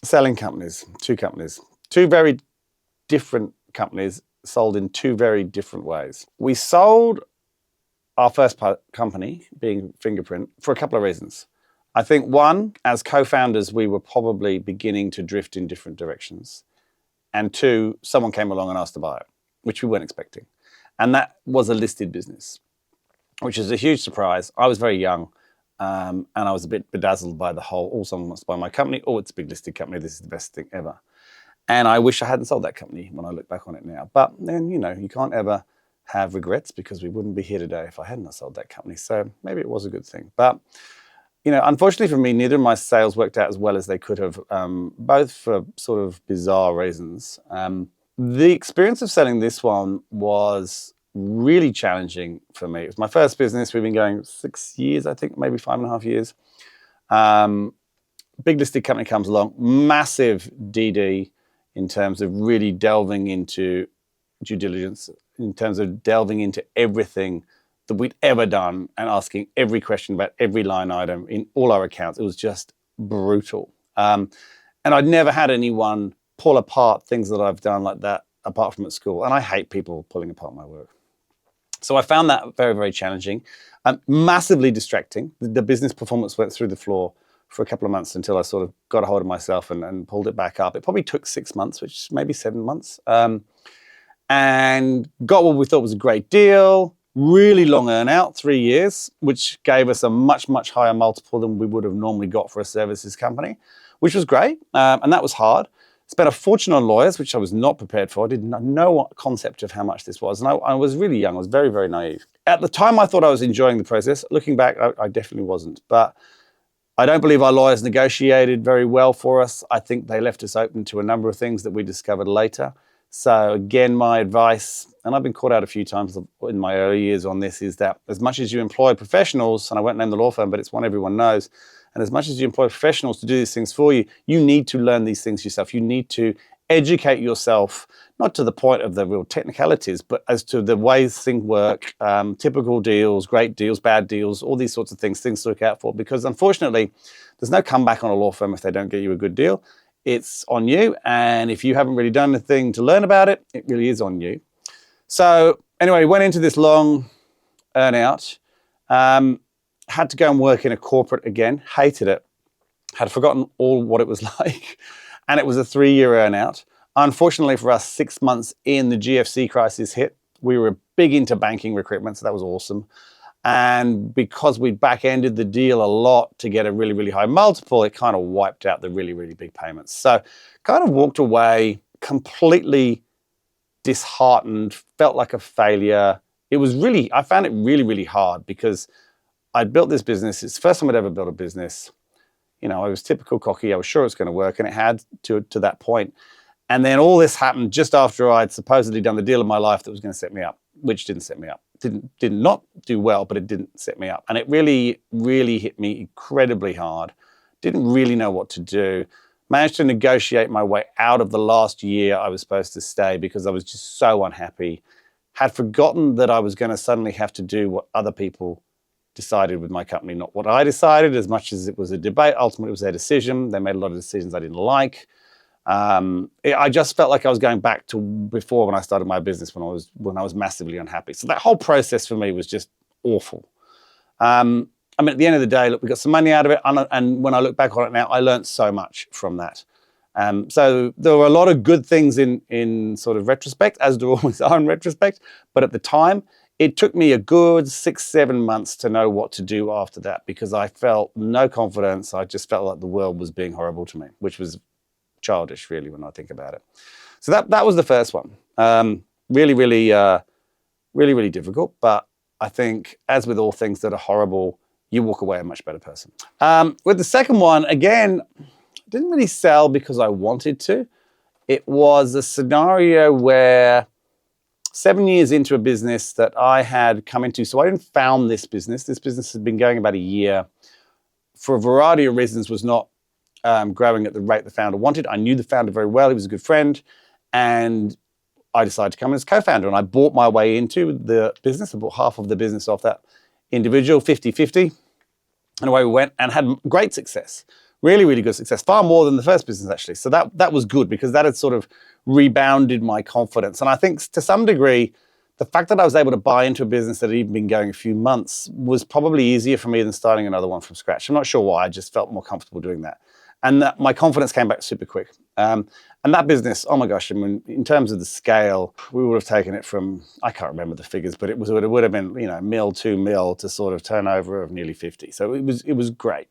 Selling companies, two very different companies sold in two very different ways. We sold our first company, being Fingerprint, for a couple of reasons. I think one, as co-founders, we were probably beginning to drift in different directions. And two, someone came along and asked to buy it, which we weren't expecting. And that was a listed business, which is a huge surprise. I was very young, and I was a bit bedazzled by the whole, oh, someone wants to buy my company. Oh, it's a big listed company. This is the best thing ever. And I wish I hadn't sold that company when I look back on it now. But then, you can't ever have regrets, because we wouldn't be here today if I hadn't sold that company. So maybe it was a good thing. But, unfortunately for me, neither of my sales worked out as well as they could have, both for sort of bizarre reasons. The experience of selling this one was really challenging for me. It was my first business. We've been going 6 years, I think, maybe 5.5 years. Big listed company comes along, massive DD in terms of really delving into due diligence, in terms of delving into everything that we'd ever done and asking every question about every line item in all our accounts. It was just brutal. And I'd never had anyone pull apart things that I've done like that, apart from at school. And I hate people pulling apart my work. So I found that very, very challenging, massively distracting. The business performance went through the floor for a couple of months until I sort of got a hold of myself and pulled it back up. It probably took 6 months, which maybe 7 months. And got what we thought was a great deal, really long earn out, 3 years, which gave us a much, much higher multiple than we would have normally got for a services company, which was great. And that was hard. Spent a fortune on lawyers, which I was not prepared for. I did not know what concept of how much this was. And I was really young. I was very, very naive. At the time, I thought I was enjoying the process. Looking back, I definitely wasn't. But I don't believe our lawyers negotiated very well for us. I think they left us open to a number of things that we discovered later. So again, my advice, and I've been caught out a few times in my early years on this, is that as much as you employ professionals, and I won't name the law firm, but it's one everyone knows, and as much as you employ professionals to do these things for you, you need to learn these things yourself. You need to educate yourself, not to the point of the real technicalities, but as to the ways things work, typical deals, great deals, bad deals, all these sorts of things to look out for. Because unfortunately, there's no comeback on a law firm if they don't get you a good deal. It's on you. And if you haven't really done anything to learn about it, it really is on you. So anyway, went into this long earn out, had to go and work in a corporate again, hated it, had forgotten all what it was like. And it was a 3-year earn out. Unfortunately for us, 6 months in, the GFC crisis hit. We were big into banking recruitment, so that was awesome. And because we back-ended the deal a lot to get a really, really high multiple, it kind of wiped out the really, really big payments. So kind of walked away completely disheartened, felt like a failure. I found it really, really hard because I'd built this business. It's the first time I'd ever built a business. I was typical cocky. I was sure it was going to work, and it had to that point. And then all this happened just after I'd supposedly done the deal of my life that was going to set me up, which didn't set me up. Did not do well, but it didn't set me up. And it really, really hit me incredibly hard. Didn't really know what to do. Managed to negotiate my way out of the last year I was supposed to stay because I was just so unhappy. Had forgotten that I was going to suddenly have to do what other people decided with my company, not what I decided, as much as it was a debate. Ultimately, it was their decision. They made a lot of decisions I didn't like. I just felt like I was going back to before when I started my business, when I was massively unhappy. So that whole process for me was just awful. At the end of the day, look, we got some money out of it, and when I look back on it now, I learned so much from that. So there were a lot of good things in sort of retrospect, as there always are in retrospect. But at the time, it took me a good 6-7 months to know what to do after that, because I felt no confidence. I just felt like the world was being horrible to me, which was childish, really, when I think about it. So that was the first one. Really, really difficult. But I think, as with all things that are horrible, you walk away a much better person. With the second one, again, didn't really sell because I wanted to. It was a scenario where 7 years into a business that I had come into, so I didn't found this business. This business had been going about a year. For a variety of reasons, was not growing at the rate the founder wanted. I knew the founder very well. He was a good friend. And I decided to come in as co-founder. And I bought my way into the business. I bought half of the business off that individual, 50-50. And away we went and had great success. Really, really good success, far more than the first business actually. So that was good because that had sort of rebounded my confidence. And I think to some degree, the fact that I was able to buy into a business that had even been going a few months was probably easier for me than starting another one from scratch. I'm not sure why, I just felt more comfortable doing that. And my confidence came back super quick. And that business, oh my gosh, I mean, in terms of the scale, we would have taken it from, I can't remember the figures, but it would have been, you know, mil, 2 mil to sort of turnover of nearly 50. So it was great.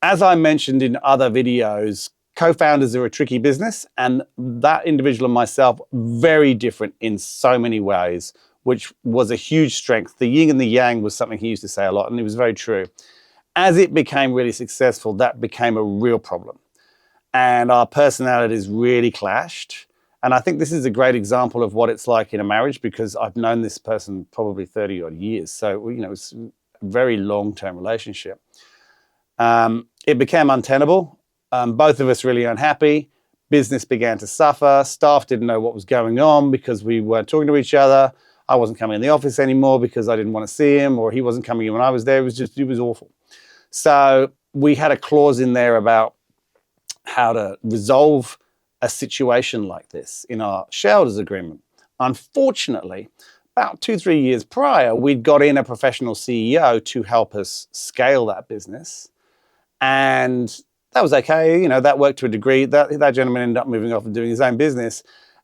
As I mentioned in other videos, co-founders are a tricky business, and that individual and myself, very different in so many ways, which was a huge strength. The yin and the yang was something he used to say a lot, and it was very true. As it became really successful, that became a real problem. And our personalities really clashed. And I think this is a great example of what it's like in a marriage, because I've known this person probably 30 odd years. So, you know, it's a very long-term relationship. It became untenable. Both of us really unhappy. Business began to suffer. Staff didn't know what was going on because we weren't talking to each other. I wasn't coming in the office anymore because I didn't want to see him, or he wasn't coming in when I was there. It was awful. So we had a clause in there about how to resolve a situation like this in our shareholders agreement. Unfortunately, about 2-3 years prior, we'd got in a professional CEO to help us scale that business. And that was okay. You know, that worked to a degree. That gentleman ended up moving off and doing his own business.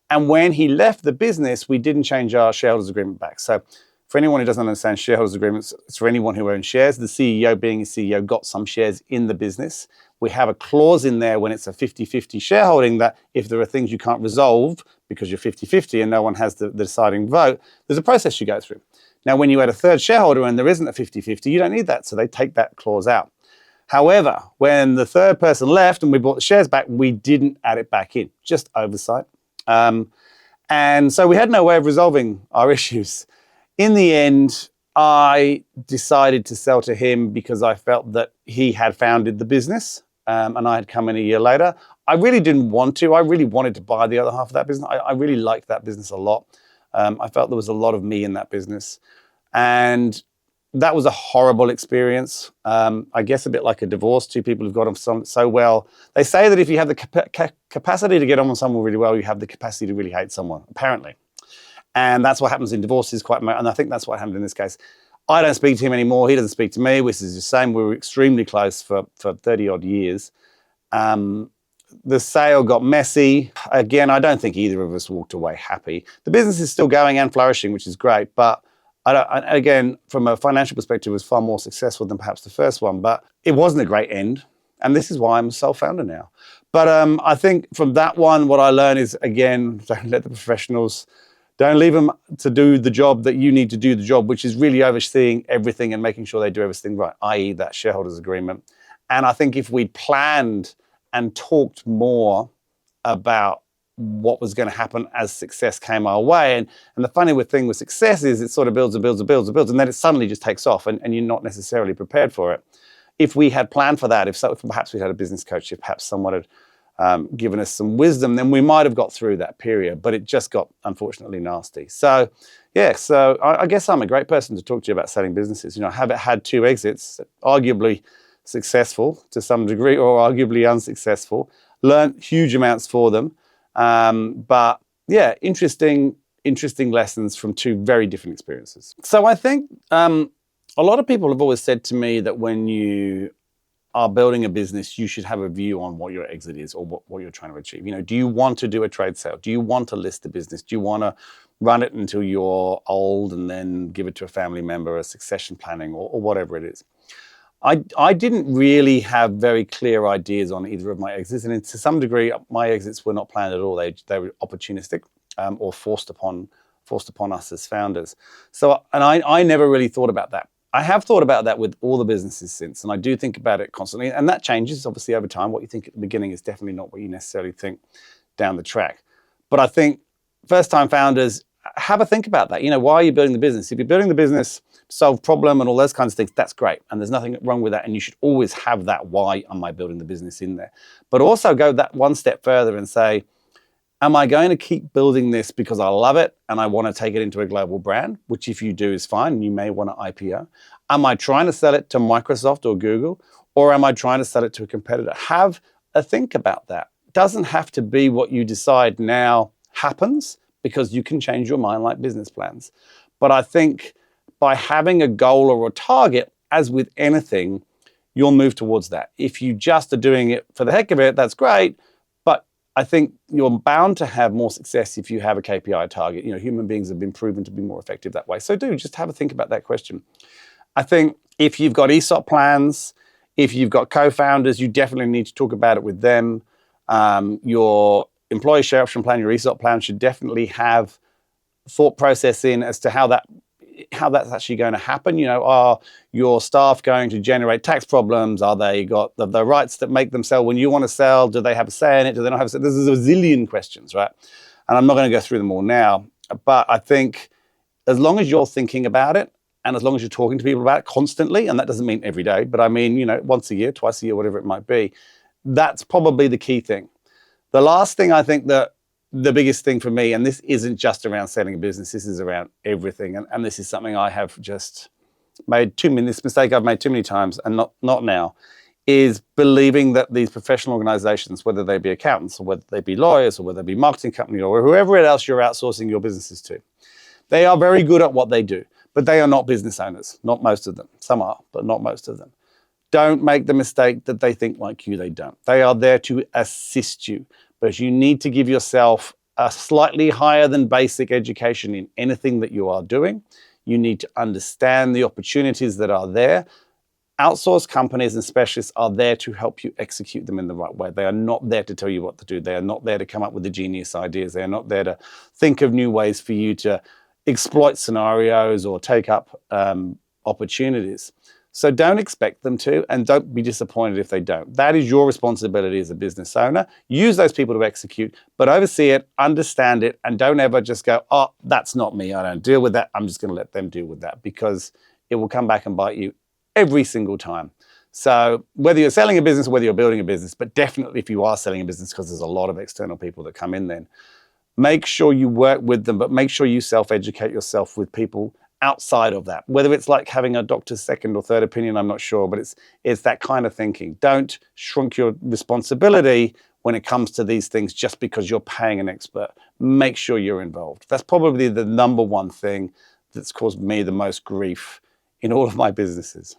And when he left the business, we didn't change our shareholders agreement back. So for anyone who doesn't understand shareholders agreements, it's for anyone who owns shares. The CEO, being a CEO, got some shares in the business. We have a clause in there when it's a 50-50 shareholding that if there are things you can't resolve because you're 50-50 and no one has the deciding vote, there's a process you go through. Now, when you add a third shareholder and there isn't a 50-50, you don't need that. So they take that clause out. However, when the third person left and we bought the shares back, we didn't add it back in, just oversight. And so we had no way of resolving our issues. In the end, I decided to sell to him because I felt that he had founded the business and I had come in a year later. I really didn't want to. I really wanted to buy the other half of that business. I really liked that business a lot. I felt there was a lot of me in that business. And that was a horrible experience. I guess a bit like a divorce. Two people who've got on so well. They say that if you have the capacity to get on with someone really well, you have the capacity to really hate someone, apparently. And that's what happens in divorces and I think that's what happened in this case. I don't speak to him anymore. He doesn't speak to me, which is the same. We were extremely close for 30 odd years. The sale got messy. Again, I don't think either of us walked away happy. The business is still going and flourishing, which is great. But again, from a financial perspective, it was far more successful than perhaps the first one. But it wasn't a great end. And this is why I'm a sole founder now. But I think from that one, what I learned is, again, don't let the professionals, don't leave them to do the job that you need to do the job, which is really overseeing everything and making sure they do everything right, i.e. that shareholders agreement. And I think if we'd planned and talked more about what was going to happen as success came our way. And the funny thing with success is it sort of builds and builds and builds and builds, and then it suddenly just takes off and you're not necessarily prepared for it. If we had planned for that, if perhaps we had a business coach, if perhaps someone had given us some wisdom, then we might have got through that period, but it just got unfortunately nasty. So yeah, so I guess I'm a great person to talk to you about selling businesses. You know, I have had 2 exits, arguably successful to some degree or arguably unsuccessful, learned huge amounts for them. But yeah, interesting lessons from 2 very different experiences. So I think a lot of people have always said to me that when you are building a business, you should have a view on what your exit is or what you're trying to achieve. You know, do you want to do a trade sale? Do you want to list the business? Do you want to run it until you're old and then give it to a family member, a succession planning or whatever it is? I didn't really have very clear ideas on either of my exits, and to some degree, my exits were not planned at all. They were opportunistic or forced upon us as founders. So, and I never really thought about that. I have thought about that with all the businesses since, and I do think about it constantly, and that changes obviously over time. What you think at the beginning is definitely not what you necessarily think down the track. But I think first-time founders, have a think about that. You know, why are you building the business? If you're building the business to solve problem and all those kinds of things, that's great. And there's nothing wrong with that. And you should always have that why am I building the business in there. But also go that one step further and say, am I going to keep building this because I love it and I want to take it into a global brand, which if you do is fine, you may want to IPO. Am I trying to sell it to Microsoft or Google? Or am I trying to sell it to a competitor? Have a think about that. Doesn't have to be what you decide now happens, because you can change your mind like business plans. But I think by having a goal or a target, as with anything, you'll move towards that. If you just are doing it for the heck of it, that's great. But I think you're bound to have more success if you have a KPI target. You know, human beings have been proven to be more effective that way. So do just have a think about that question. I think if you've got ESOP plans, if you've got co-founders, you definitely need to talk about it with them. Your employee share option plan, your ESOP plan should definitely have thought process in as to how that's actually going to happen. You know, are your staff going to generate tax problems? Are they got the rights that make them sell when you want to sell? Do they have a say in it? Do they not have a say? There's a zillion questions, right? And I'm not going to go through them all now, but I think as long as you're thinking about it, and as long as you're talking to people about it constantly, and that doesn't mean every day, but I mean, you know, once a year, twice a year, whatever it might be, that's probably the key thing. The last thing, I think that the biggest thing for me, and this isn't just around selling a business, this is around everything. And this is something I have just made this mistake I've made too many times, and not now, is believing that these professional organizations, whether they be accountants or whether they be lawyers or whether they be marketing company or whoever else you're outsourcing your businesses to, they are very good at what they do, but they are not business owners. Not most of them. Some are, but not most of them. Don't make the mistake that they think like you. They don't. They are there to assist you, but you need to give yourself a slightly higher than basic education in anything that you are doing. You need to understand the opportunities that are there. Outsourced companies and specialists are there to help you execute them in the right way. They are not there to tell you what to do. They are not there to come up with the genius ideas. They are not there to think of new ways for you to exploit scenarios or take up opportunities. So don't expect them to, and don't be disappointed if they don't. That is your responsibility as a business owner. Use those people to execute, but oversee it, understand it, and don't ever just go, oh, that's not me. I don't deal with that. I'm just going to let them deal with that, because it will come back and bite you every single time. So whether you're selling a business or whether you're building a business, but definitely if you are selling a business, because there's a lot of external people that come in then, make sure you work with them, but make sure you self-educate yourself with people outside of that. Whether it's like having a doctor's second or third opinion, I'm not sure, but it's that kind of thinking. Don't shrink your responsibility when it comes to these things just because you're paying an expert. Make sure you're involved. That's probably the number one thing that's caused me the most grief in all of my businesses.